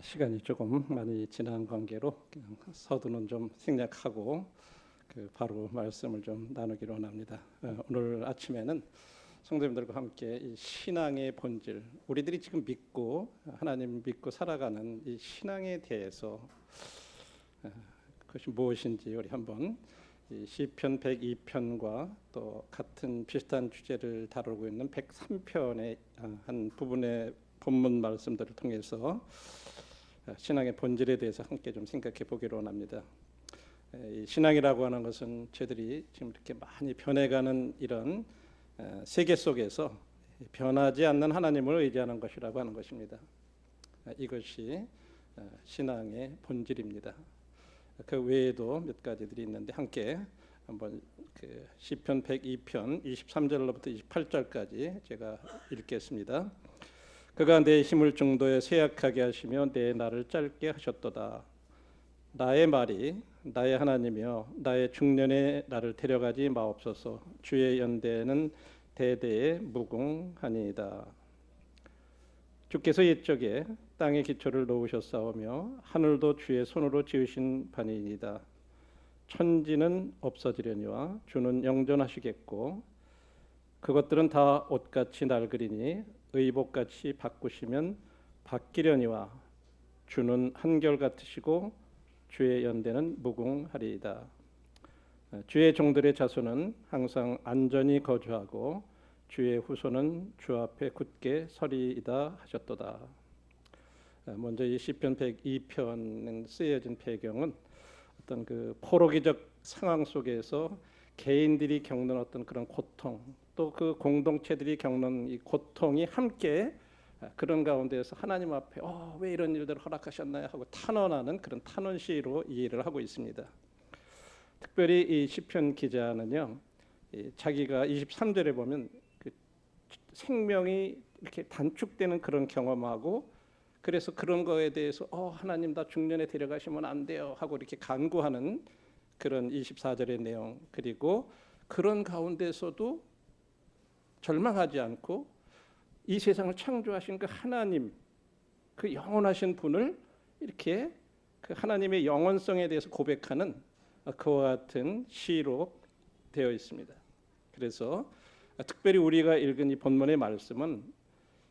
시간이 조금 많이 지난 관계로 그냥 서두는 좀 생략하고 바로 말씀을 좀 나누기로 합니다. 오늘 아침에는 성도님들과 함께 이 신앙의 본질, 우리들이 지금 믿고 하나님 믿고 살아가는 이 신앙에 대해서 그것이 무엇인지 우리 한번 이 시편 102편과 또 같은 비슷한 주제를 다루고 있는 103편의 한 부분의 본문 말씀들을 통해서 신앙의 본질에 대해서 함께 좀 생각해 보기로 합니다. 이 신앙이라고 하는 것은 저희들이 지금 이렇게 많이 변해가는 이런 세계 속에서 변하지 않는 하나님을 의지하는 것이라고 하는 것입니다. 이것이 신앙의 본질입니다. 그 외에도 몇 가지들이 있는데 함께 한번 그 시편 102편 23절로부터 28절까지 제가 읽겠습니다. 그가 내 힘을 중도에 쇠약하게 하시며 내 날을 짧게 하셨도다. 나의 말이 나의 하나님이여 나의 중년에 나를 데려가지 마옵소서. 주의 연대는 대대에 무궁하니이다. 주께서 옛적에 땅의 기초를 놓으셨사오며 하늘도 주의 손으로 지으신 바니이다. 천지는 없어지려니와 주는 영존하시겠고 그것들은 다 옷같이 낡으리니 의복같이 바꾸시면 바뀌려니와 주는 한결같으시고 주의 연대는 무궁하리이다. 주의 종들의 자손은 항상 안전히 거주하고 주의 후손은 주 앞에 굳게 서리이다 하셨도다. 먼저 이 시편 102편에 쓰여진 배경은 어떤 그 포로기적 상황 속에서 개인들이 겪는 어떤 그런 고통, 또 그 공동체들이 겪는 이 고통이 함께 그런 가운데에서 하나님 앞에 왜 이런 일들을 허락하셨나요 하고 탄원하는 그런 탄원 시로 이해를 하고 있습니다. 특별히 이 시편 기자는요, 자기가 23절에 보면 그 생명이 이렇게 단축되는 그런 경험하고 그래서 그런 거에 대해서 하나님 나 중년에 데려가시면 안 돼요 하고 이렇게 간구하는 그런 24절의 내용, 그리고 그런 가운데서도 절망하지 않고 이 세상을 창조하신 그 하나님, 그 영원하신 분을 이렇게 그 하나님의 영원성에 대해서 고백하는 그와 같은 시로 되어 있습니다. 그래서 특별히 우리가 읽은 이 본문의 말씀은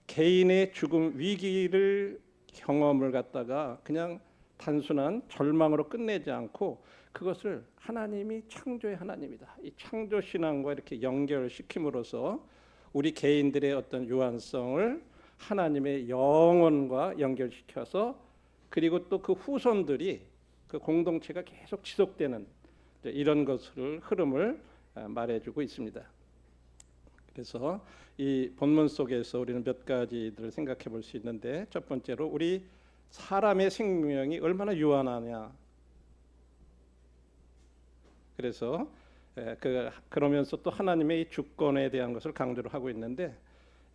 개인의 죽음 위기를 경험을 갖다가 그냥 단순한 절망으로 끝내지 않고 그것을 하나님이 창조의 하나님이다, 이 창조 신앙과 이렇게 연결시킴으로써 우리 개인들의 어떤 유한성을 하나님의 영혼과 연결시켜서 그리고 또 그 후손들이 그 공동체가 계속 지속되는 이런 것을 흐름을 말해주고 있습니다. 그래서 이 본문 속에서 우리는 몇 가지들을 생각해 볼 수 있는데, 첫 번째로 우리 사람의 생명이 얼마나 유한하냐. 그래서 그러면서 또 하나님의 이 주권에 대한 것을 강조를 하고 있는데,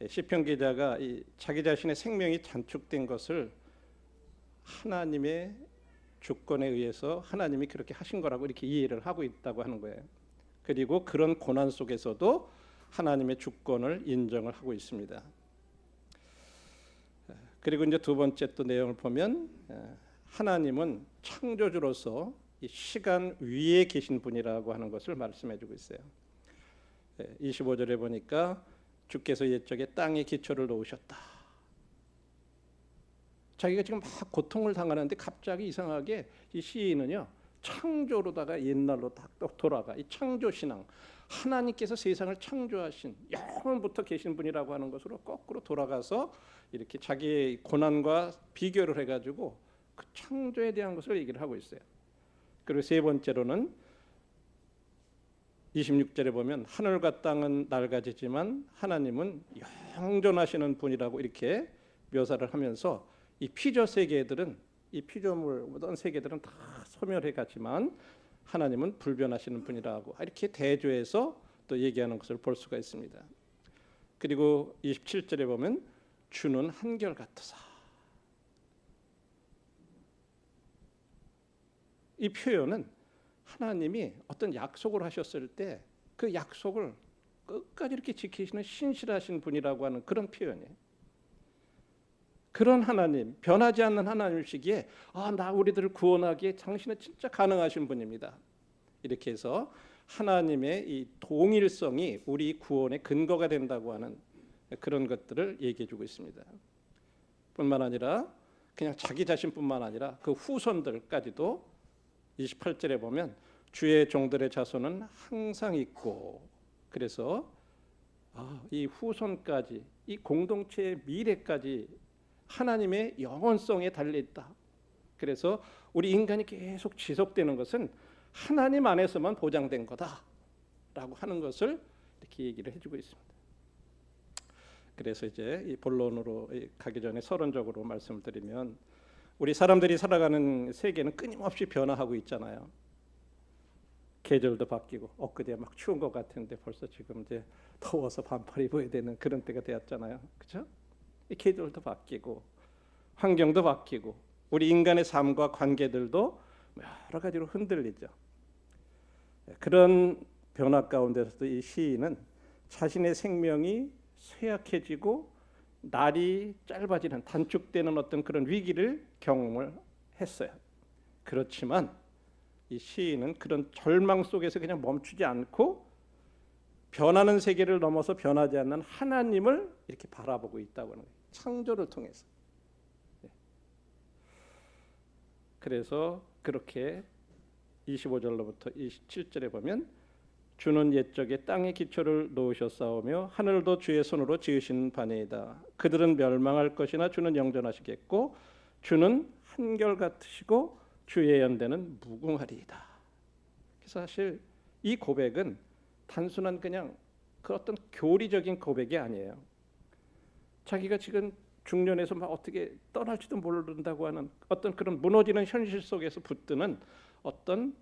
시편 기자가 자기 자신의 생명이 단축된 것을 하나님의 주권에 의해서 하나님이 그렇게 하신 거라고 이렇게 이해를 하고 있다고 하는 거예요. 그리고 그런 고난 속에서도 하나님의 주권을 인정을 하고 있습니다. 그리고 이제 두 번째 또 내용을 보면 하나님은 창조주로서 이 시간 위에 계신 분이라고 하는 것을 말씀해주고 있어요. 25절에 보니까 주께서 옛적에 땅의 기초를 놓으셨다. 자기가 지금 막 고통을 당하는데 갑자기 이상하게 이 시인은요, 창조로다가 옛날로 딱 돌아가. 이 창조 신앙, 하나님께서 세상을 창조하신 영원부터 계신 분이라고 하는 것으로 거꾸로 돌아가서 이렇게 자기의 고난과 비교를 해가지고 그 창조에 대한 것을 얘기를 하고 있어요. 그리고 세 번째로는 26절에 보면 하늘과 땅은 낡아지지만 하나님은 영존하시는 분이라고 이렇게 묘사를 하면서 이 피조 세계들은, 이 피조물 모든 세계들은 다 소멸해 가지만 하나님은 불변하시는 분이라고 이렇게 대조해서 또 얘기하는 것을 볼 수가 있습니다. 그리고 27절에 보면 주는 한결같으사. 이 표현은 하나님이 어떤 약속을 하셨을 때 그 약속을 끝까지 이렇게 지키시는 신실하신 분이라고 하는 그런 표현이에요. 그런 하나님, 변하지 않는 하나님이시기에 나 우리들을 구원하기에 당신은 진짜 가능하신 분입니다. 이렇게 해서 하나님의 이 동일성이 우리 구원의 근거가 된다고 하는 그런 것들을 얘기해주고 있습니다. 뿐만 아니라 그냥 자기 자신뿐만 아니라 그 후손들까지도 28절에 보면 주의 종들의 자손은 항상 있고, 그래서 이 후손까지, 이 공동체의 미래까지 하나님의 영원성에 달려있다. 그래서 우리 인간이 계속 지속되는 것은 하나님 안에서만 보장된 거다라고 하는 것을 이렇게 얘기를 해주고 있습니다. 그래서 이제 이 본론으로 가기 전에 서론적으로 말씀을 드리면, 우리 사람들이 살아가는 세계는 끊임없이 변화하고 있잖아요. 계절도 바뀌고, 엊그제 막 추운 것 같은데 벌써 지금 이제 더워서 반팔 입어야 되는 그런 때가 되었잖아요. 그렇죠? 이 계절도 바뀌고, 환경도 바뀌고, 우리 인간의 삶과 관계들도 여러 가지로 흔들리죠. 그런 변화 가운데서도 이 시인은 자신의 생명이 쇠약해지고 날이 짧아지는, 단축되는 어떤 그런 위기를 경험을 했어요. 그렇지만 이 시인은 그런 절망 속에서 그냥 멈추지 않고 변하는 세계를 넘어서 변하지 않는 하나님을 이렇게 바라보고 있다고 하는 거예요. 창조를 통해서. 그래서 그렇게 25절로부터 27절에 보면 주는 옛적에 땅의 기초를 놓으셨사오며 하늘도 주의 손으로 지으신 바니이다. 그들은 멸망할 것이나 주는 영존하시겠고 주는 한결같으시고 주의 연대는 무궁하리이다. 그래서 사실 이 고백은 단순한 그냥 그 어떤 교리적인 고백이 아니에요. 자기가 지금 중년에서 막 어떻게 떠날지도 모른다고 하는 어떤 그런 무너지는 현실 속에서 붙드는 어떤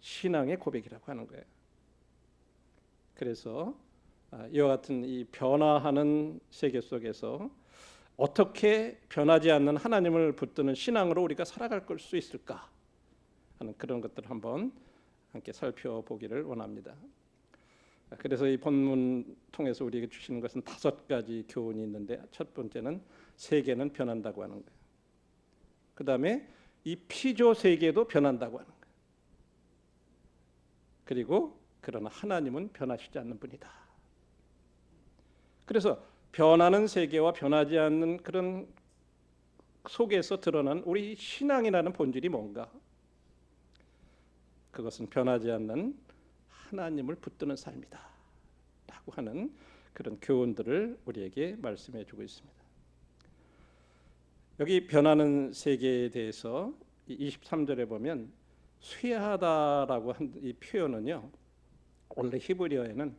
신앙의 고백이라고 하는 거예요. 그래서 이와 같은 이 변화하는 세계 속에서 어떻게 변하지 않는 하나님을 붙드는 신앙으로 우리가 살아갈 수 있을까 하는 그런 것들을 한번 함께 살펴보기를 원합니다. 그래서 이 본문 통해서 우리에게 주시는 것은 5가지 교훈이 있는데, 첫 번째는 세계는 변한다고 하는 거예요. 그 다음에 이 피조 세계도 변한다고 하는 거예요. 그리고 그러나 하나님은 변하시지 않는 분이다. 그래서 변하는 세계와 변하지 않는 그런 속에서 드러난 우리 신앙이라는 본질이 뭔가? 그것은 변하지 않는 하나님을 붙드는 삶이다 라고 하는 그런 교훈들을 우리에게 말씀해 주고 있습니다. 여기 변하는 세계에 대해서 23절에 보면 쇠하다라고 한 이 표현은요, 원래 히브리어에는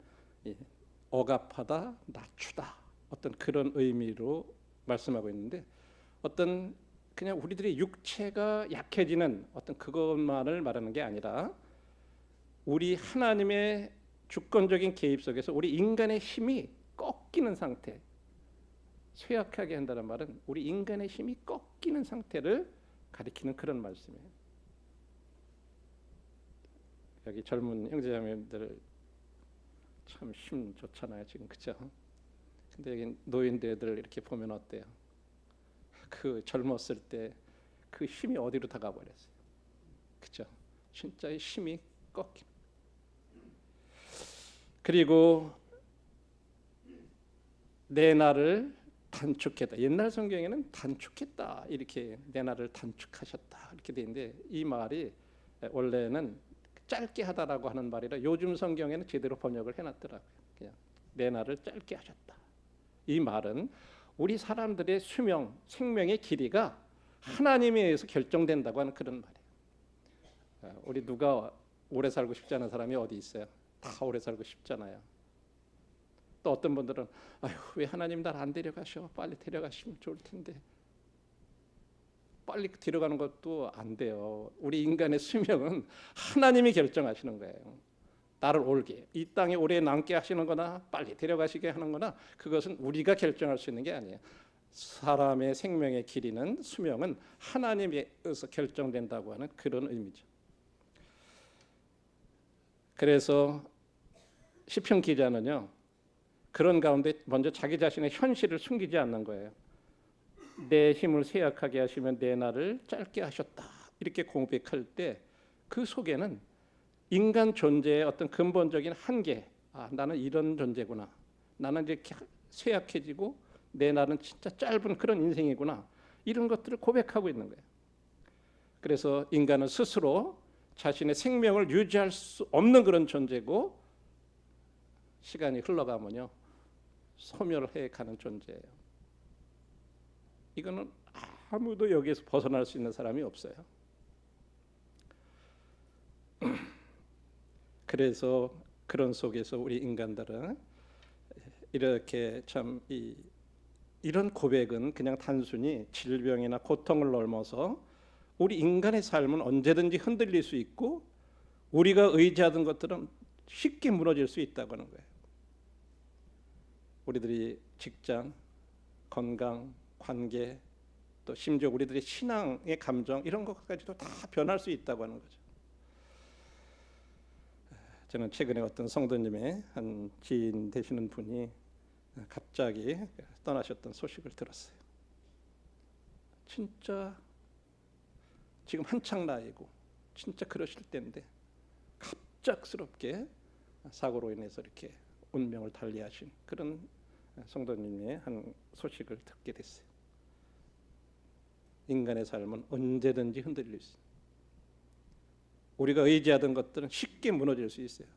억압하다, 낮추다, 어떤 그런 의미로 말씀하고 있는데, 어떤 그냥 우리들의 육체가 약해지는 어떤 그것만을 말하는 게 아니라 우리 하나님의 주권적인 개입 속에서 우리 인간의 힘이 꺾이는 상태, 쇠약하게 한다는 말은 우리 인간의 힘이 꺾이는 상태를 가리키는 그런 말씀이에요. 여기 젊은 형제자매들 참 힘 좋잖아요 지금, 그렇죠? 근데 여기 노인들 이렇게 보면 어때요? 그 젊었을 때 그 힘이 어디로 다 가버렸어요, 그렇죠? 진짜 힘이 꺾이. 그리고 내 날을 단축했다. 옛날 성경에는 단축했다 이렇게, 내 날을 단축하셨다 이렇게 돼 있는데, 이 말이 원래는 짧게 하다라고 하는 말이라 요즘 성경에는 제대로 번역을 해놨더라고요. 그냥 내 날을 짧게 하셨다. 이 말은 우리 사람들의 수명, 생명의 길이가 하나님에 의해서 결정된다고 하는 그런 말이에요. 우리 누가 오래 살고 싶지 않은 사람이 어디 있어요? 다 오래 살고 싶잖아요. 또 어떤 분들은 아유, 왜 하나님 날 안 데려가셔? 빨리 데려가시면 좋을 텐데. 빨리 데려가는 것도 안 돼요. 우리 인간의 수명은 하나님이 결정하시는 거예요. 나를 올게, 이 땅에 오래 남게 하시는 거나 빨리 데려가시게 하는 거나, 그것은 우리가 결정할 수 있는 게 아니에요. 사람의 생명의 길이는, 수명은 하나님에 의해서 결정된다고 하는 그런 의미죠. 그래서 시편 기자는요, 그런 가운데 먼저 자기 자신의 현실을 숨기지 않는 거예요. 내 힘을 쇠약하게 하시면 내 날을 짧게 하셨다. 이렇게 고백할 때 그 속에는 인간 존재의 어떤 근본적인 한계, 나는 이런 존재구나. 나는 이렇게 쇠약해지고 내 날은 진짜 짧은 그런 인생이구나. 이런 것들을 고백하고 있는 거예요. 그래서 인간은 스스로 자신의 생명을 유지할 수 없는 그런 존재고 시간이 흘러가면요 소멸해 가는 존재예요. 이거는 아무도 여기에서 벗어날 수 있는 사람이 없어요. 그래서 그런 속에서 우리 인간들은 이렇게 참 이런 고백은 그냥 단순히 질병이나 고통을 넘어서 우리 인간의 삶은 언제든지 흔들릴 수 있고 우리가 의지하던 것들은 쉽게 무너질 수 있다고 하는 거예요. 우리들이 직장, 건강, 관계, 또 심지어 우리들의 신앙의 감정 이런 것까지도 다 변할 수 있다고 하는 거죠. 저는 최근에 어떤 성도님의 한 지인 되시는 분이 갑자기 떠나셨던 소식을 들었어요. 진짜 지금 한창 나이고 진짜 그러실 때인데 갑작스럽게 사고로 인해서 이렇게 운명을 달리하신 그런 성도님의 한 소식을 듣게 됐어요. 인간의 삶은 언제든지 흔들릴 수 있어요. 우리가 의지하던 것들은 쉽게 무너질 수 있어요.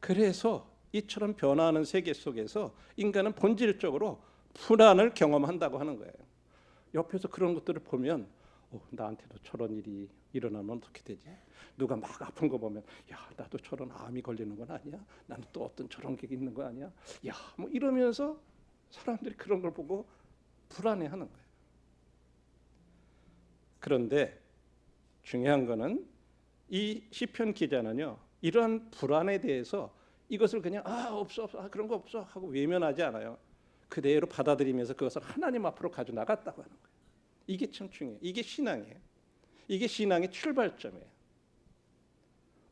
그래서 이처럼 변화하는 세계 속에서 인간은 본질적으로 불안을 경험한다고 하는 거예요. 옆에서 그런 것들을 보면 나한테도 저런 일이 일어나면 어떻게 되지? 누가 막 아픈 거 보면 나도 저런 암이 걸리는 건 아니야? 나는 또 어떤 저런 게 있는 거 아니야? 뭐 이러면서 사람들이 그런 걸 보고 불안해하는 거예요. 그런데 중요한 거는 이 시편 기자는요 이러한 불안에 대해서 이것을 그냥 없어 그런 거 없어 하고 외면하지 않아요. 그대로 받아들이면서 그것을 하나님 앞으로 가져 나갔다고 하는 거예요. 이게 참 중요해요. 이게 신앙이에요. 이게 신앙의 출발점이에요.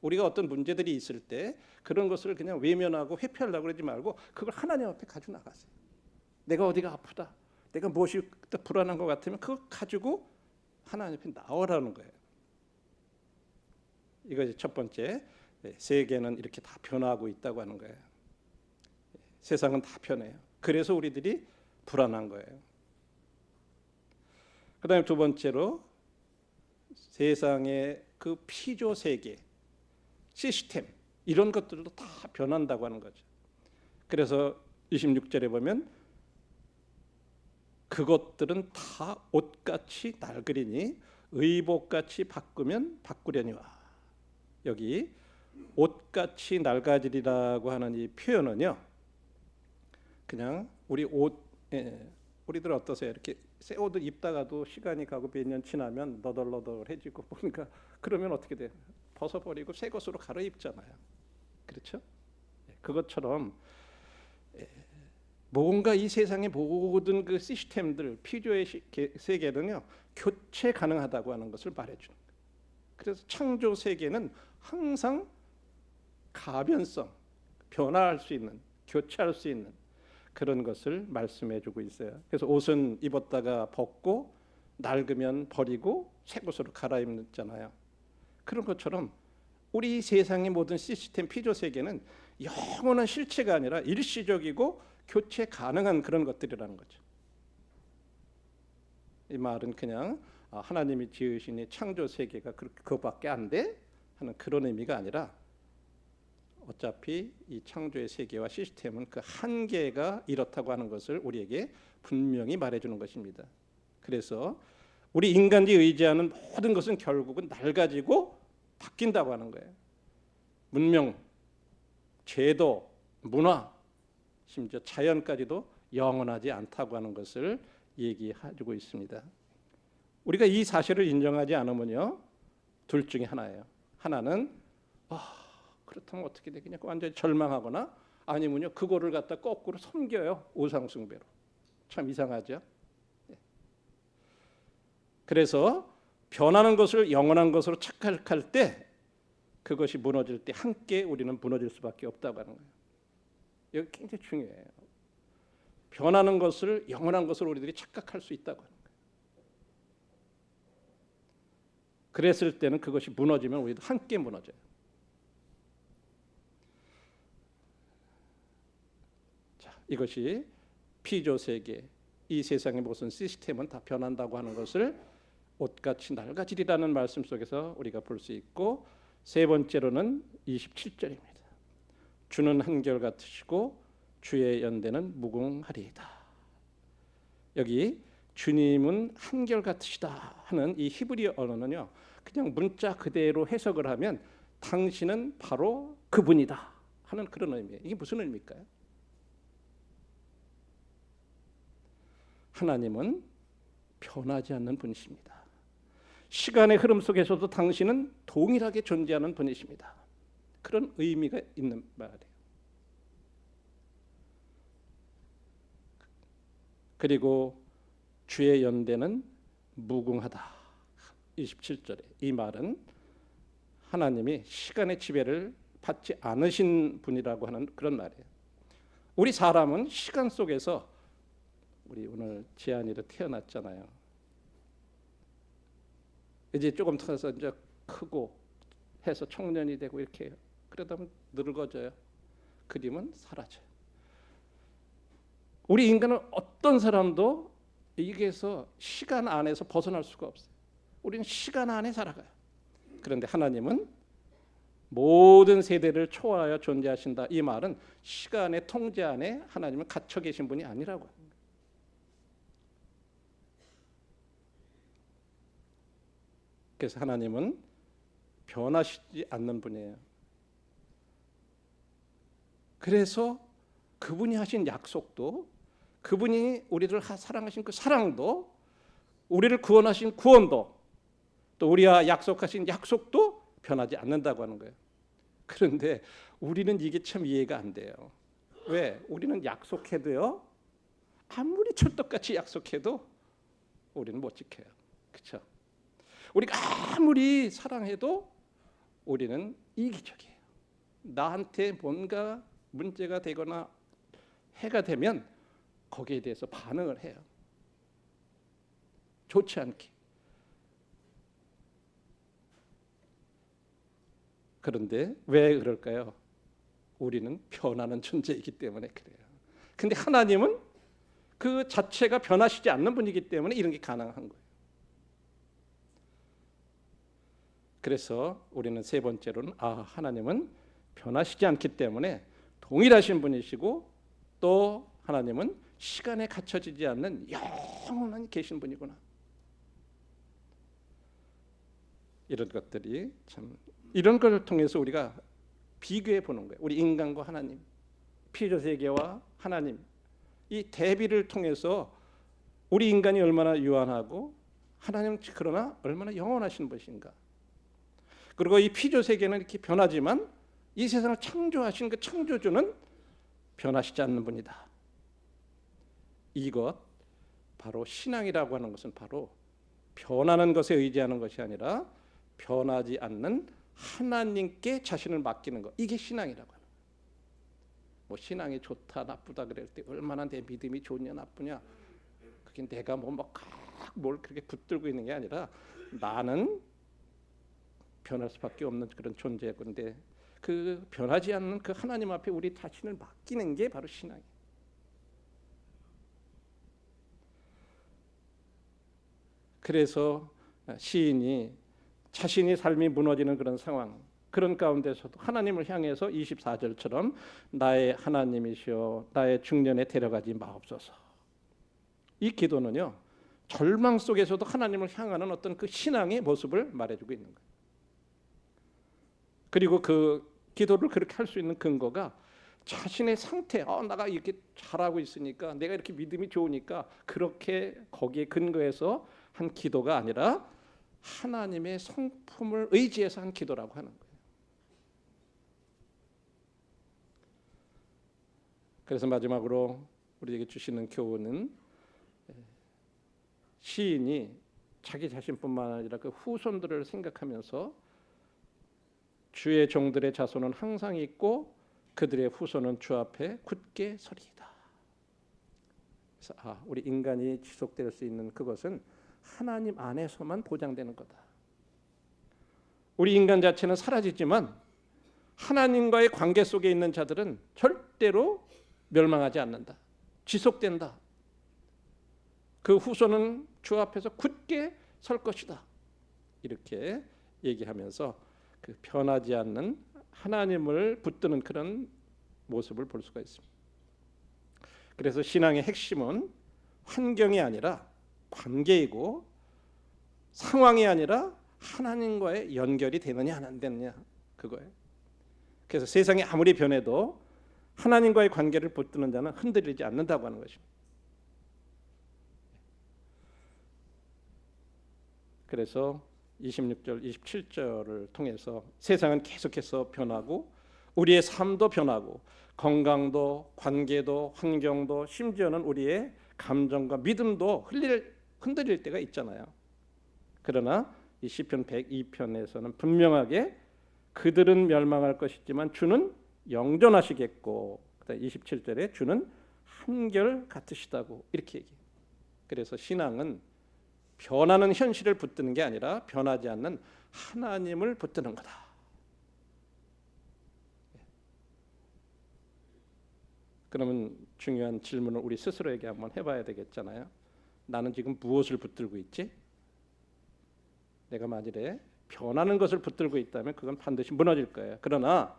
우리가 어떤 문제들이 있을 때 그런 것을 그냥 외면하고 회피하려고 그러지 말고 그걸 하나님 앞에 가져 나가세요. 내가 어디가 아프다, 내가 무엇이 불안한 것 같으면 그걸 가지고 하나님 앞에 나오라는 거예요. 이것이 첫 번째, 세계는 이렇게 다 변화하고 있다고 하는 거예요. 세상은 다 변해요. 그래서 우리들이 불안한 거예요. 그 다음에 두 번째로 세상의 그 피조 세계, 시스템 이런 것들도 다 변한다고 하는 거죠. 그래서 26절에 보면 그것들은 다 옷같이 낡으리니 의복같이 바꾸면 바꾸려니와. 여기 옷같이 낡아지리라고 하는 이 표현은요 그냥 우리 우리들 어떠세요? 이렇게 새 옷을 입다가도 시간이 가고 몇 년 지나면 너덜너덜해지고 보니까 그러면 어떻게 돼요? 벗어버리고 새 것으로 갈아입잖아요. 그렇죠? 그것처럼 뭔가 이 세상의 모든 그 시스템들 피조의 세계는요 교체 가능하다고 하는 것을 말해주는 거예요. 그래서 창조 세계는 항상 가변성, 변화할 수 있는, 교체할 수 있는 그런 것을 말씀해주고 있어요. 그래서 옷은 입었다가 벗고 낡으면 버리고 새 것으로 갈아입잖아요. 그런 것처럼 우리 세상의 모든 시스템 피조 세계는 영원한 실체가 아니라 일시적이고 교체 가능한 그런 것들이라는 거죠. 이 말은 그냥 하나님이 지으신 이 창조 세계가 그것밖에 안 돼? 하는 그런 의미가 아니라 어차피 이 창조의 세계와 시스템은 그 한계가 이렇다고 하는 것을 우리에게 분명히 말해주는 것입니다. 그래서 우리 인간이 의지하는 모든 것은 결국은 낡아지고 바뀐다고 하는 거예요. 문명, 제도, 문화, 심지어 자연까지도 영원하지 않다고 하는 것을 얘기해주고 있습니다. 우리가 이 사실을 인정하지 않으면요 둘 중에 하나예요. 하나는 그렇다면 어떻게 되겠냐 완전히 절망하거나 아니면요 그거를 갖다 거꾸로 섬겨요. 우상숭배로. 참 이상하죠. 그래서 변하는 것을 영원한 것으로 착각할 때 그것이 무너질 때 함께 우리는 무너질 수밖에 없다고 하는 거예요. 이거 굉장히 중요해요. 변하는 것을 영원한 것을 우리들이 착각할 수 있다고 하는 거예요. 그랬을 때는 그것이 무너지면 우리도 함께 무너져요. 자, 이것이 피조 세계, 이 세상의 모든 시스템은 다 변한다고 하는 것을 옷같이 낡아지리라는 말씀 속에서 우리가 볼 수 있고, 세 번째로는 27절입니다. 주는 한결같으시고 주의 연대는 무궁하리이다. 여기 주님은 한결같으시다 하는 이 히브리 언어는요, 그냥 문자 그대로 해석을 하면 당신은 바로 그분이다 하는 그런 의미예요. 이게 무슨 의미일까요? 하나님은 변하지 않는 분이십니다. 시간의 흐름 속에서도 당신은 동일하게 존재하는 분이십니다. 그런 의미가 있는 말이에요. 그리고 주의 연대는 무궁하다. 27절에 이 말은 하나님이 시간의 지배를 받지 않으신 분이라고 하는 그런 말이에요. 우리 사람은 시간 속에서, 우리 오늘 지안이로 태어났잖아요. 이제 조금 터서 이제 크고 해서 청년이 되고 이렇게 해요. 그러다 보면 늙어져요. 그림은 사라져요. 우리 인간은 어떤 사람도 여기에서 시간 안에서 벗어날 수가 없어요. 우리는 시간 안에 살아가요. 그런데 하나님은 모든 세대를 초월하여 존재하신다. 이 말은 시간의 통제 안에 하나님은 갇혀 계신 분이 아니라고 합니다. 그래서 하나님은 변하시지 않는 분이에요. 그래서 그분이 하신 약속도, 그분이 우리를 사랑하신 그 사랑도, 우리를 구원하신 구원도, 또 우리와 약속하신 약속도 변하지 않는다고 하는 거예요. 그런데 우리는 이게 참 이해가 안 돼요. 왜? 우리는 약속해도요, 아무리 찰떡같이 약속해도 우리는 못 지켜요. 그렇죠? 우리가 아무리 사랑해도 우리는 이기적이에요. 나한테 뭔가 문제가 되거나 해가 되면 거기에 대해서 반응을 해요. 좋지 않게. 그런데 왜 그럴까요? 우리는 변하는 존재이기 때문에 그래요. 근데 하나님은 그 자체가 변하시지 않는 분이기 때문에 이런 게 가능한 거예요. 그래서 우리는 세 번째로는 하나님은 변하시지 않기 때문에 동일하신 분이시고, 또 하나님은 시간에 갇혀지지 않는 영원히 계신 분이구나. 이런 것들이 참, 이런 것을 통해서 우리가 비교해 보는 거예요. 우리 인간과 하나님, 피조 세계와 하나님, 이 대비를 통해서 우리 인간이 얼마나 유한하고 하나님은 그러나 얼마나 영원하신 분이신가. 그리고 이 피조 세계는 이렇게 변하지만 이 세상을 창조하신 그 창조주는 변하시지 않는 분이다. 이것 바로 신앙이라고 하는 것은 바로 변하는 것에 의지하는 것이 아니라 변하지 않는 하나님께 자신을 맡기는 것, 이게 신앙이라고 하는 거예요. 뭐 신앙이 좋다 나쁘다 그럴 때 얼마나 내 믿음이 좋냐 나쁘냐, 그게 내가 뭘 그렇게 붙들고 있는 게 아니라 나는 변할 수밖에 없는 그런 존재일 건데, 그 변하지 않는 그 하나님 앞에 우리 자신을 맡기는 게 바로 신앙이에요. 그래서 시인이 자신이 삶이 무너지는 그런 상황, 그런 가운데서도 하나님을 향해서 24절처럼 나의 하나님이시여 나의 중년에 데려가지 마옵소서. 이 기도는요, 절망 속에서도 하나님을 향하는 어떤 그 신앙의 모습을 말해주고 있는 거예요. 그리고 그 기도를 그렇게 할 수 있는 근거가 자신의 상태, 내가 이렇게 잘하고 있으니까, 내가 이렇게 믿음이 좋으니까, 그렇게 거기에 근거해서 한 기도가 아니라 하나님의 성품을 의지해서 한 기도라고 하는 거예요. 그래서 마지막으로 우리에게 주시는 교훈은, 시인이 자기 자신뿐만 아니라 그 후손들을 생각하면서 주의 종들의 자손은 항상 있고 그들의 후손은 주 앞에 굳게 서리이다. 그래서 우리 인간이 지속될 수 있는 그것은 하나님 안에서만 보장되는 거다. 우리 인간 자체는 사라지지만 하나님과의 관계 속에 있는 자들은 절대로 멸망하지 않는다. 지속된다. 그 후손은 주 앞에서 굳게 설 것이다. 이렇게 얘기하면서 그 변하지 않는 하나님을 붙드는 그런 모습을 볼 수가 있습니다. 그래서 신앙의 핵심은 환경이 아니라 관계이고 상황이 아니라 하나님과의 연결이 되느냐 안 되느냐 그거예요. 그래서 세상이 아무리 변해도 하나님과의 관계를 붙드는 자는 흔들리지 않는다고 하는 것입니다. 그래서 26절, 27절을 통해서 세상은 계속해서 변하고 우리의 삶도 변하고 건강도 관계도 환경도 심지어는 우리의 감정과 믿음도 흔들릴 때가 있잖아요. 그러나 이 시편 102편에서는 분명하게 그들은 멸망할 것이지만 주는 영존하시겠고 27절에 주는 한결 같으시다고 이렇게 얘기해요. 그래서 신앙은 변하는 현실을 붙드는 게 아니라 변하지 않는 하나님을 붙드는 거다. 그러면 중요한 질문을 우리 스스로에게 한번 해봐야 되겠잖아요. 나는 지금 무엇을 붙들고 있지? 내가 만일에 변하는 것을 붙들고 있다면 그건 반드시 무너질 거예요. 그러나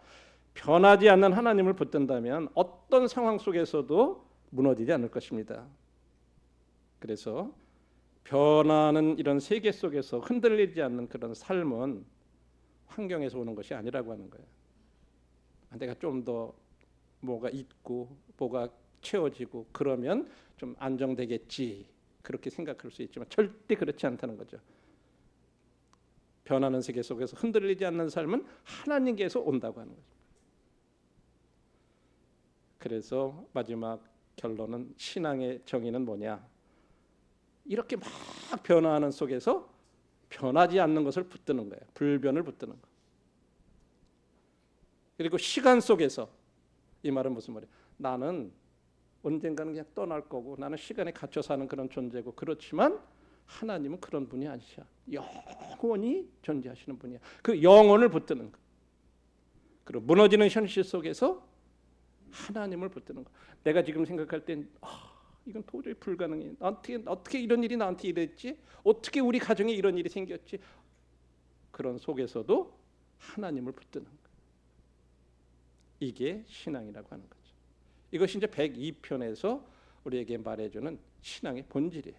변하지 않는 하나님을 붙든다면 어떤 상황 속에서도 무너지지 않을 것입니다. 그래서 변하는 이런 세계 속에서 흔들리지 않는 그런 삶은 환경에서 오는 것이 아니라고 하는 거예요. 내가 좀 더 뭐가 있고 뭐가 채워지고 그러면 좀 안정되겠지 그렇게 생각할 수 있지만 절대 그렇지 않다는 거죠. 변하는 세계 속에서 흔들리지 않는 삶은 하나님께서 온다고 하는 거죠. 그래서 마지막 결론은 신앙의 정의는 뭐냐? 이렇게 막 변화하는 속에서 변하지 않는 것을 붙드는 거예요. 불변을 붙드는 거. 그리고 시간 속에서 이 말은 무슨 말이에요? 나는 언젠가는 그냥 떠날 거고 나는 시간에 갇혀 사는 그런 존재고 그렇지만 하나님은 그런 분이 아니셔. 영원히 존재하시는 분이야. 그 영혼을 붙드는 거. 그리고 무너지는 현실 속에서 하나님을 붙드는 거. 내가 지금 생각할 땐 이건 도저히 불가능해. 어떻게 이런 일이 나한테 이랬지? 어떻게 우리 가정에 이런 일이 생겼지? 그런 속에서도 하나님을 붙드는 거. 이게 신앙이라고 하는 거죠. 이것이 이제 102편에서 우리에게 말해주는 신앙의 본질이에요.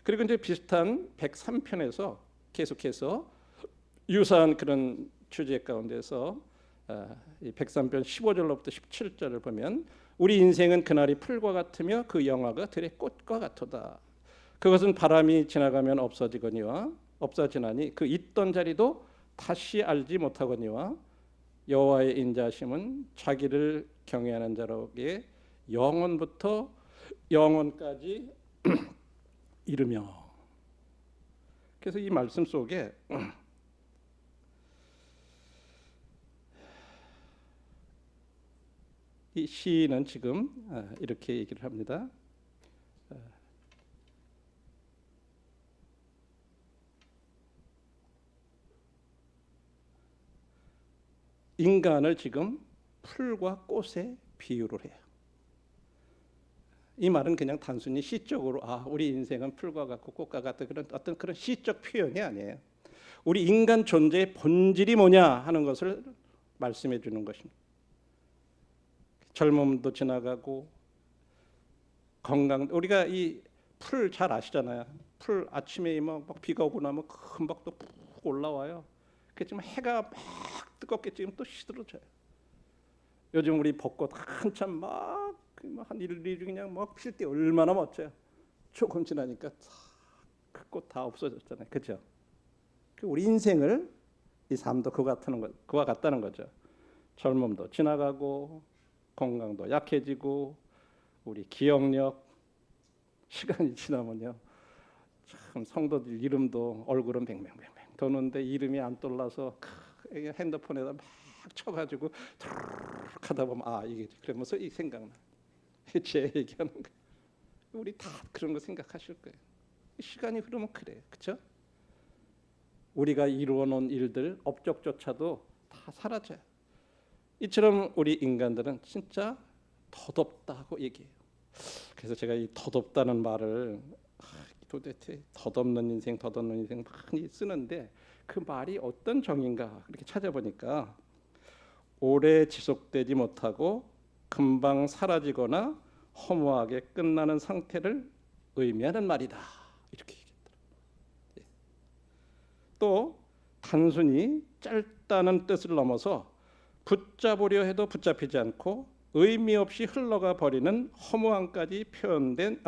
그리고 이제 비슷한 103편에서 계속해서 유사한 그런 주제 가운데서 이 103편 15절로부터 17절을 보면 우리 인생은 그날이 풀과 같으며 그 영화가 들의 꽃과 같도다. 그것은 바람이 지나가면 없어지나니 그 있던 자리도 다시 알지 못하거니와 여호와의 인자심은 자기를 경외하는 자로게 영원부터 영원까지 이르며. 그래서 이 말씀 속에 이 시인은 지금 이렇게 얘기를 합니다. 인간을 지금 풀과 꽃에 비유를 해요. 이 말은 그냥 단순히 시적으로 우리 인생은 풀과 같고 꽃과 같다 그런 어떤 그런 시적 표현이 아니에요. 우리 인간 존재의 본질이 뭐냐 하는 것을 말씀해 주는 것입니다. 젊음도 지나가고 건강, 우리가 이 풀 잘 아시잖아요. 풀 아침에 막 비가 오고 나면 금방 또 푹 올라와요. 그렇지만 해가 막 뜨겁게 지금 또 시들어져요. 요즘 우리 벚꽃 한참 막 한 일일이 그냥 막 필 때 얼마나 멋져요. 조금 지나니까 그 꽃 다 없어졌잖아요. 그렇죠? 우리 인생을 이 삶도 그와 같다는 거죠. 젊음도 지나가고 건강도 약해지고 우리 기억력 시간이 지나면요 참 성도들 이름도 얼굴은 뱅뱅뱅뱅 도는데 이름이 안 떠올라서 핸드폰에다 막 쳐가지고 툭 하다 보면 이게 그러면서 이 생각나. 제 얘기하는 거. 우리 다 그런 거 생각하실 거예요. 시간이 흐르면 그래요. 그렇죠? 우리가 이루어 놓은 일들, 업적조차도 다 사라져요. 이처럼 우리 인간들은 진짜 덧없다고 얘기해요. 그래서 제가 이 덧없다는 말을 도대체 덧없는 인생, 덧없는 인생 많이 쓰는데 그 말이 어떤 정의인가 이렇게 찾아보니까 오래 지속되지 못하고 금방 사라지거나 허무하게 끝나는 상태를 의미하는 말이다. 이렇게 얘기했더라고요. 예. 또 단순히 짧다는 뜻을 넘어서 붙잡으려 해도 붙잡히지 않고 의미 없이 흘러가 버리는 허무함까지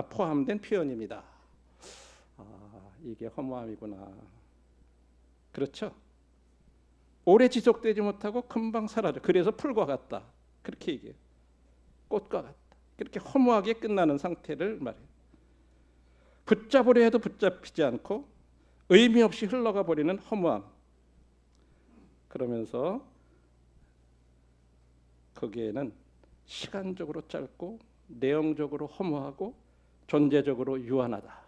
포함된 표현입니다. 이게 허무함이구나. 그렇죠? 오래 지속되지 못하고 금방 사라져. 그래서 풀과 같다. 그렇게 얘기해요. 꽃과 같다. 그렇게 허무하게 끝나는 상태를 말해요. 붙잡으려 해도 붙잡히지 않고 의미 없이 흘러가 버리는 허무함. 그러면서 거기에는 시간적으로 짧고 내용적으로 허무하고 존재적으로 유한하다.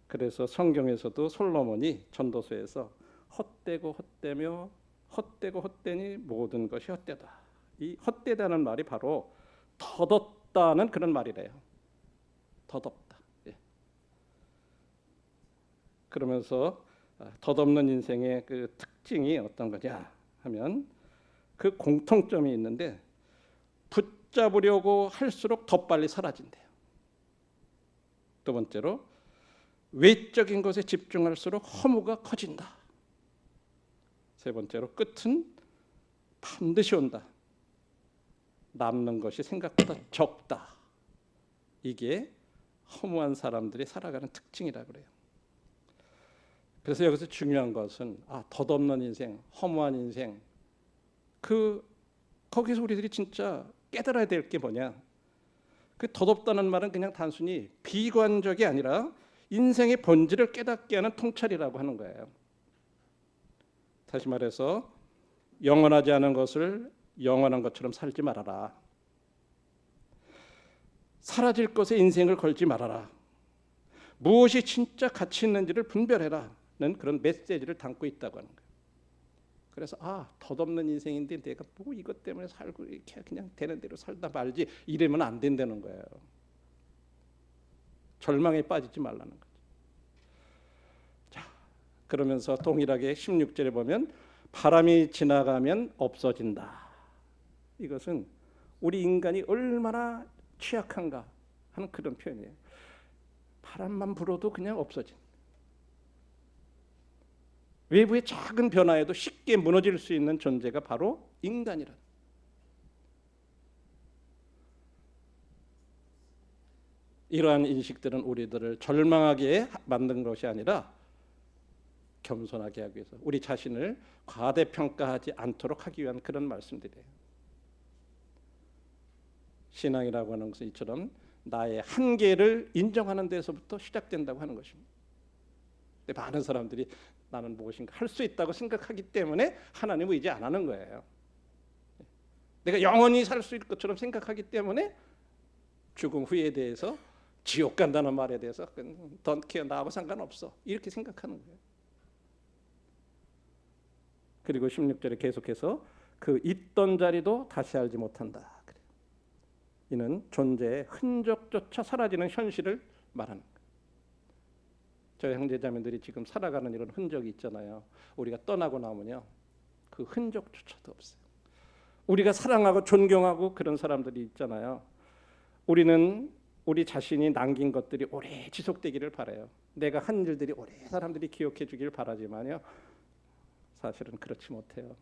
그래서 성경에서도 솔로몬이 전도서에서 헛되고 헛되며 헛되고 헛되니 모든 것이 헛되다. 이 헛되다는 말이 바로 덧없다는 그런 말이래요. 덧없다. 예. 그러면서 덧없는 인생의 그 특징이 어떤 거냐 하면 그 공통점이 있는데 붙잡으려고 할수록 더 빨리 사라진대요. 두 번째로 외적인 것에 집중할수록 허무가 커진다. 세 번째로 끝은 반드시 온다. 남는 것이 생각보다 적다. 이게 허무한 사람들이 살아가는 특징이라 그래요. 그래서 여기서 중요한 것은 덧없는 인생, 허무한 인생. 거기서 우리들이 진짜 깨달아야 될 게 뭐냐? 그 덧없다는 말은 그냥 단순히 비관적이 아니라 인생의 본질을 깨닫게 하는 통찰이라고 하는 거예요. 다시 말해서 영원하지 않은 것을 영원한 것처럼 살지 말아라. 사라질 것에 인생을 걸지 말아라. 무엇이 진짜 가치 있는지를 분별해라는 그런 메시지를 담고 있다고 하는 거예요. 그래서 덧없는 인생인데 내가 뭐 이것 때문에 살고 이렇게 그냥 되는 대로 살다 말지 이러면 안 된다는 거예요. 절망에 빠지지 말라는 거죠. 자, 그러면서 동일하게 16절에 보면 바람이 지나가면 없어진다. 이것은 우리 인간이 얼마나 취약한가 하는 그런 표현이에요. 바람만 불어도 그냥 없어진. 외부의 작은 변화에도 쉽게 무너질 수 있는 존재가 바로 인간이라. 이러한 인식들은 우리들을 절망하게 만든 것이 아니라 겸손하게 하기 위해서 우리 자신을 과대평가하지 않도록 하기 위한 그런 말씀들이에요. 신앙이라고 하는 것은 이처럼 나의 한계를 인정하는 데서부터 시작된다고 하는 것입니다. 근데 많은 사람들이 나는 무엇인가 할 수 있다고 생각하기 때문에 하나님을 의지 안 하는 거예요. 내가 영원히 살 수 있을 것처럼 생각하기 때문에 죽음 후에 대해서 지옥 간다는 말에 대해서 Don't care, 나하고 상관없어 이렇게 생각하는 거예요. 그리고 16절에 계속해서 그 있던 자리도 다시 알지 못한다. 이는 존재의 흔적조차 사라지는 현실을 말하는 거예요. 저희 형제자매들이 지금 살아가는 이런 흔적이 있잖아요. 우리가 떠나고 나면요, 그 흔적조차도 없어요. 우리가 사랑하고 존경하고 그런 사람들이 있잖아요. 우리는 우리 자신이 남긴 것들이 오래 지속되기를 바라요. 내가 한 일들이 오래 사람들이 기억해 주길 바라지만요, 사실은 그렇지 못해요.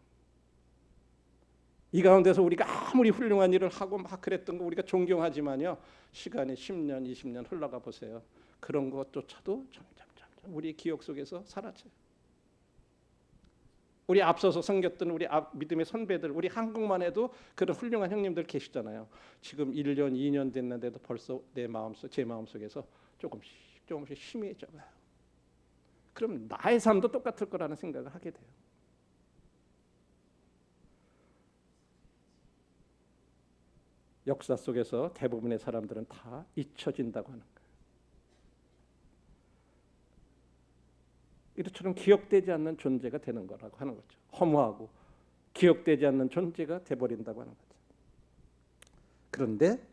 이 가운데서 우리가 아무리 훌륭한 일을 하고 막 그랬던 거 우리가 존경하지만요, 시간이 10년, 20년 흘러가 보세요. 그런 것조차도 점점 우리 기억 속에서 사라져요. 우리 앞서서 섬겼던 우리 믿음의 선배들, 우리 한국만 해도 그런 훌륭한 형님들 계시잖아요. 지금 1년, 2년 됐는데도 벌써 제 마음속에서 조금씩 희미해져가요. 그럼 나의 삶도 똑같을 거라는 생각을 하게 돼요. 역사 속에서 대부분의 사람들은 다 잊혀진다고 하는 거예요. 이처럼 기억되지 않는 존재가 되는 거라고 하는 거죠. 허무하고 기억되지 않는 존재가 돼버린다고 하는 거죠. 그런데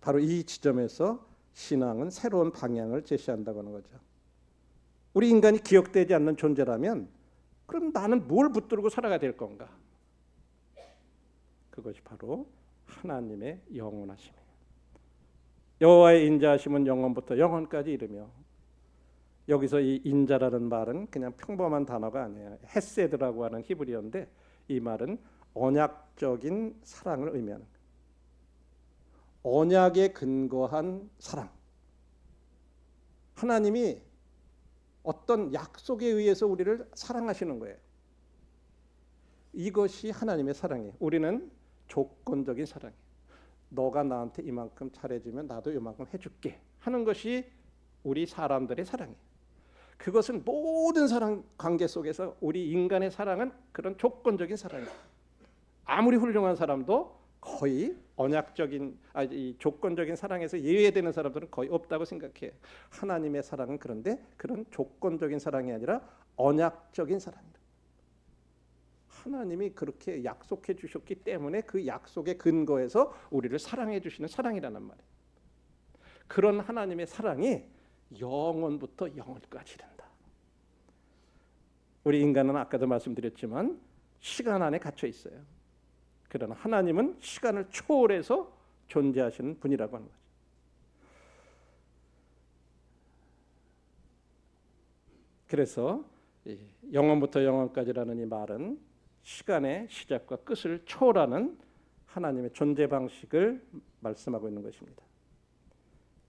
바로 이 지점에서 신앙은 새로운 방향을 제시한다고 하는 거죠. 우리 인간이 기억되지 않는 존재라면 그럼 나는 뭘 붙들고 살아가야 될 건가? 그것이 바로 하나님의 영원하심이에요. 여호와의 인자하심은 영원부터 영원까지 이르며, 여기서 이 인자라는 말은 그냥 평범한 단어가 아니에요. 헤세드라고 하는 히브리어인데 이 말은 언약적인 사랑을 의미하는 거예요. 언약에 근거한 사랑. 하나님이 어떤 약속에 의해서 우리를 사랑하시는 거예요. 이것이 하나님의 사랑이에요. 우리는 조건적인 사랑이에요. 너가 나한테 이만큼 잘해주면 나도 이만큼 해줄게 하는 것이 우리 사람들의 사랑이에요. 그것은 모든 사랑 관계 속에서 우리 인간의 사랑은 그런 조건적인 사랑이에요. 아무리 훌륭한 사람도 거의 언약적인 이 조건적인 사랑에서 예외되는 사람들은 거의 없다고 생각해요. 하나님의 사랑은 그런데 그런 조건적인 사랑이 아니라 언약적인 사랑이다. 하나님이 그렇게 약속해 주셨기 때문에 그 약속의 근거에서 우리를 사랑해 주시는 사랑이라는 말이에요. 그런 하나님의 사랑이 영원부터 영원까지 된다. 우리 인간은 아까도 말씀드렸지만 시간 안에 갇혀 있어요. 그러나 하나님은 시간을 초월해서 존재하시는 분이라고 하는 거죠. 그래서 영원부터 영원까지라는 이 말은 시간의 시작과 끝을 초월하는 하나님의 존재 방식을 말씀하고 있는 것입니다.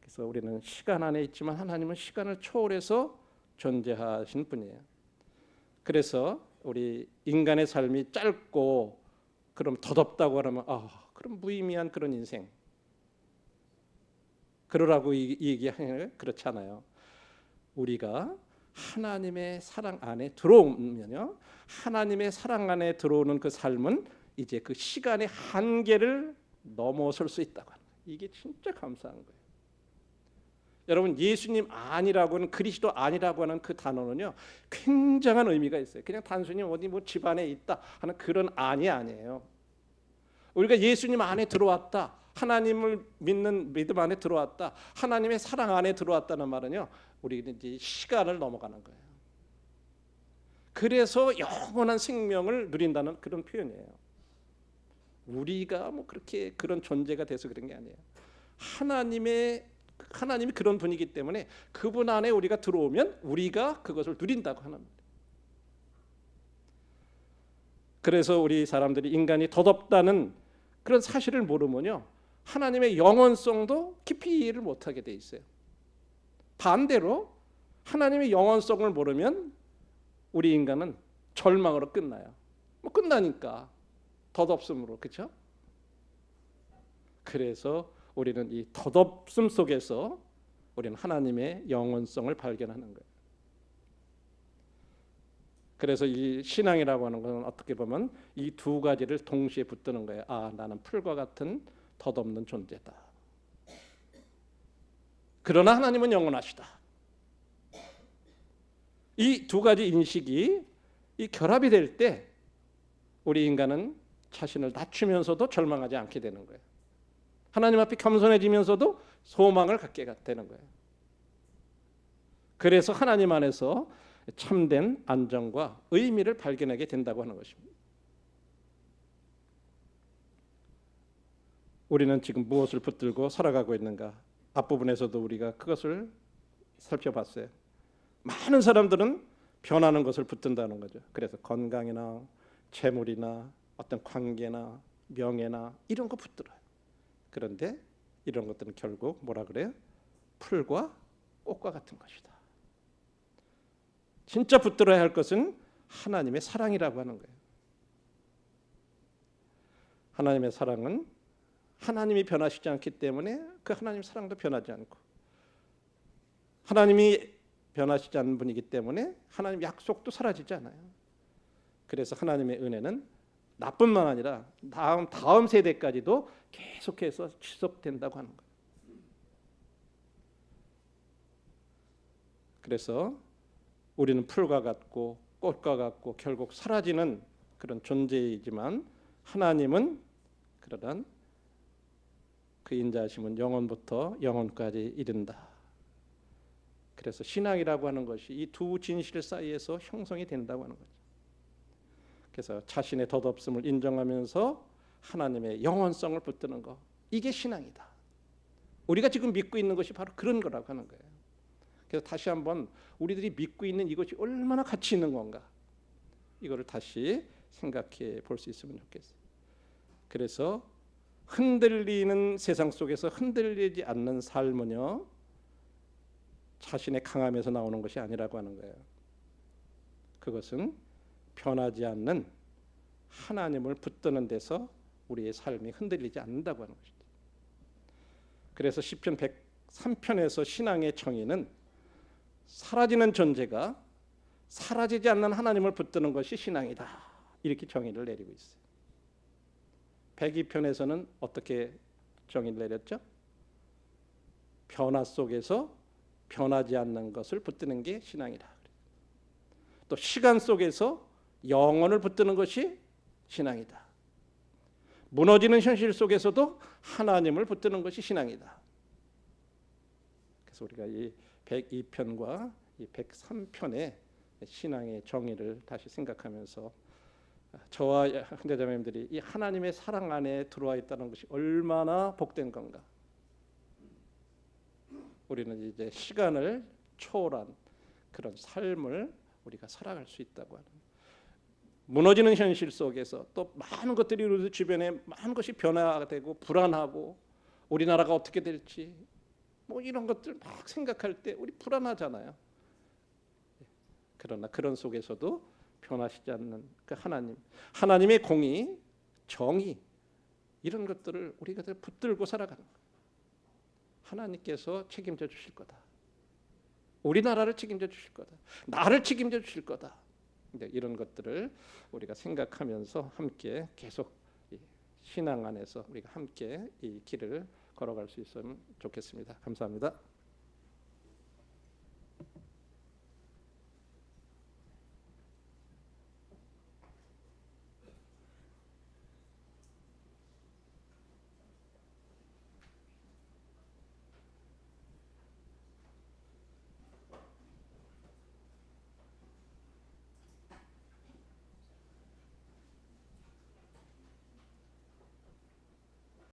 그래서 우리는 시간 안에 있지만 하나님은 시간을 초월해서 존재하신 분이에요. 그래서 우리 인간의 삶이 짧고 그럼 더덥다고 하면 그럼 무의미한 그런 인생 그러라고 얘기하는 그렇지 않아요. 우리가 하나님의 사랑 안에 들어오면요, 하나님의 사랑 안에 들어오는 그 삶은 이제 그 시간의 한계를 넘어설 수 있다고 하는 거예요. 이게 진짜 감사한 거예요. 여러분, 예수님 아니라고는, 그리스도 아니라고 하는 그 단어는요 굉장한 의미가 있어요. 그냥 단순히 어디 뭐 집안에 있다 하는 그런 안이 아니에요. 우리가 예수님 안에 들어왔다, 하나님을 믿는 믿음 안에 들어왔다, 하나님의 사랑 안에 들어왔다는 말은요, 우리는 이제 시간을 넘어가는 거예요. 그래서 영원한 생명을 누린다는 그런 표현이에요. 우리가 뭐 그렇게 그런 존재가 돼서 그런 게 아니에요. 하나님이 그런 분이기 때문에 그분 안에 우리가 들어오면 우리가 그것을 누린다고 하는 거예요. 그래서 우리 사람들이 인간이 덧없다는 그런 사실을 모르면요, 하나님의 영원성도 깊이 이해를 못하게 돼 있어요. 반대로 하나님의 영원성을 모르면 우리 인간은 절망으로 끝나요. 뭐 끝나니까 덧없음으로, 그렇죠? 그래서 우리는 이 덧없음 속에서 우리는 하나님의 영원성을 발견하는 거예요. 그래서 이 신앙이라고 하는 것은 어떻게 보면 이 두 가지를 동시에 붙드는 거예요. 나는 풀과 같은 덧없는 존재다. 그러나 하나님은 영원하시다. 이 두 가지 인식이 이 결합이 될 때 우리 인간은 자신을 낮추면서도 절망하지 않게 되는 거예요. 하나님 앞에 겸손해지면서도 소망을 갖게 되는 거예요. 그래서 하나님 안에서 참된 안정과 의미를 발견하게 된다고 하는 것입니다. 우리는 지금 무엇을 붙들고 살아가고 있는가? 앞부분에서도 우리가 그것을 살펴봤어요. 많은 사람들은 변하는 것을 붙든다는 거죠. 그래서 건강이나 재물이나 어떤 관계나 명예나 이런 거 붙들어요. 그런데 이런 것들은 결국 뭐라 그래요? 풀과 꽃과 같은 것이다. 진짜 붙들어야 할 것은 하나님의 사랑이라고 하는 거예요. 하나님의 사랑은 하나님이 변하시지 않기 때문에 그 하나님의 사랑도 변하지 않고, 하나님이 변하시지 않는 분이기 때문에 하나님 약속도 사라지지 않아요. 그래서 하나님의 은혜는 나뿐만 아니라 다음 세대까지도 계속해서 지속된다고 하는 거예요. 그래서 우리는 풀과 같고 꽃과 같고 결국 사라지는 그런 존재이지만 하나님은 그러한 그 인자하심은 영원부터 영원까지 이른다. 그래서 신앙이라고 하는 것이 이 두 진실 사이에서 형성이 된다고 하는 거죠. 그래서 자신의 덧없음을 인정하면서 하나님의 영원성을 붙드는 것, 이게 신앙이다. 우리가 지금 믿고 있는 것이 바로 그런 거라고 하는 거예요. 그래서 다시 한번 우리들이 믿고 있는 이것이 얼마나 가치 있는 건가, 이거를 다시 생각해 볼 수 있으면 좋겠어요. 그래서 흔들리는 세상 속에서 흔들리지 않는 삶은요, 자신의 강함에서 나오는 것이 아니라고 하는 거예요. 그것은 변하지 않는 하나님을 붙드는 데서 우리의 삶이 흔들리지 않는다고 하는 것이죠. 그래서 시편 103편에서 신앙의 정의는 사라지는 존재가 사라지지 않는 하나님을 붙드는 것이 신앙이다, 이렇게 정의를 내리고 있어요. 102편에서는 어떻게 정의를 내렸죠? 변화 속에서 변하지 않는 것을 붙드는 게 신앙이다. 또 시간 속에서 영원을 붙드는 것이 신앙이다. 무너지는 현실 속에서도 하나님을 붙드는 것이 신앙이다. 그래서 우리가 이 102편과 이 103편의 신앙의 정의를 다시 생각하면서 저와 형제자매님들이 이 하나님의 사랑 안에 들어와 있다는 것이 얼마나 복된 건가. 우리는 이제 시간을 초월한 그런 삶을 우리가 살아갈 수 있다고 하는, 무너지는 현실 속에서 또 많은 것들이 우리 주변에 많은 것이 변화되고 불안하고 우리나라가 어떻게 될지 뭐 이런 것들 막 생각할 때 우리 불안하잖아요. 그러나 그런 속에서도 변하시지 않는 그 하나님의 공의, 정의, 이런 것들을 우리가 붙들고 살아가는 거예요. 하나님께서 책임져 주실 거다. 우리나라를 책임져 주실 거다. 나를 책임져 주실 거다. 이런 것들을 우리가 생각하면서 함께 계속 신앙 안에서 우리가 함께 이 길을 걸어갈 수 있으면 좋겠습니다. 감사합니다.